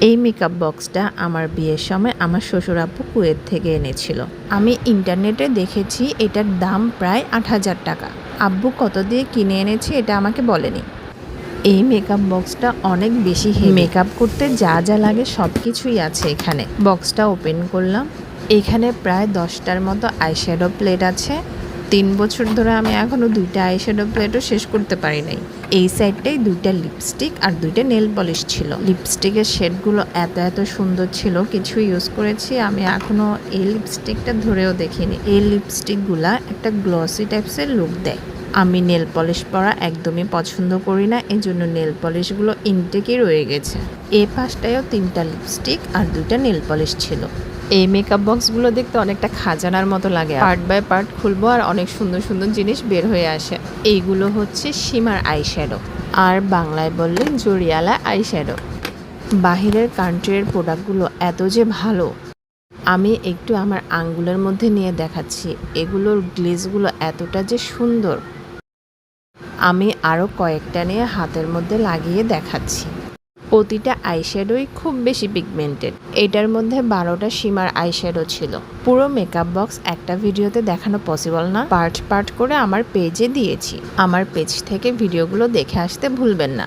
এই মেকআপ বক্সটা আমার বিয়ের সময় আমার শ্বশুর আব্বু কুয়েত থেকে এনেছিল। আমি ইন্টারনেটে দেখেছি এটার দাম প্রায় ৮,০০০ টাকা। আব্বু কত দিয়ে কিনে এনেছে এটা আমাকে বলেনি। এই মেকআপ বক্সটা অনেক বেশি হেভি। মেকআপ করতে যা যা লাগে সব কিছুই আছে এখানে। বক্সটা ওপেন করলাম, এখানে প্রায় 10টার মতো আইশ্যাডো প্লেট আছে। 3 বছর ধরে আমি এখনও 2টা আইশ্যাডো প্লেটও শেষ করতে পারি নাই। এই সাইডটাই 2টা লিপস্টিক আর 2টা নেল পলিশ ছিল। লিপস্টিকের শেডগুলো এত এত সুন্দর ছিল, কিছু ইউজ করেছি আমি এখনও এই লিপস্টিকটা ধরেও দেখিনি। এই লিপস্টিকগুলা একটা গ্লসি টাইপসের লুক দেয়। আমি নেল পলিশ পরা একদমই পছন্দ করি না, এই জন্য নেল পলিশগুলো ইনটেকই রয়ে গেছে। এই পাশটায়ও 3টা লিপস্টিক আর 2টা নেল পলিশ ছিল। এই মেকআপ বক্সগুলো দেখতে অনেকটা খাজানার মতো লাগে। পার্ট বাই পার্ট খুলবো আর অনেক সুন্দর সুন্দর জিনিস বের হয়ে আসে। এইগুলো হচ্ছে সীমার আইশ্যাডো, আর বাংলায় বললে জরিয়ালা আইশ্যাডো। বাহিরের কান্ট্রির প্রোডাক্টগুলো এত যে ভালো, আমি একটু আমার আঙ্গুলের মধ্যে নিয়ে দেখাচ্ছি। এগুলোর গ্লেজগুলো এতটা যে সুন্দর, আমি আরও কয়েকটা নিয়ে হাতের মধ্যে লাগিয়ে দেখাচ্ছি। প্রতিটা আইশ্যাডোই খুব বেশি পিগমেন্টেড। এটার মধ্যে 12টা সীমার আইশ্যাডো ছিল। পুরো মেকআপ বক্স একটা ভিডিওতে দেখানো পসিবল না, পার্ট পার্ট করে আমার পেজে দিয়েছি। আমার পেজ থেকে ভিডিওগুলো দেখে আসতে ভুলবেন না।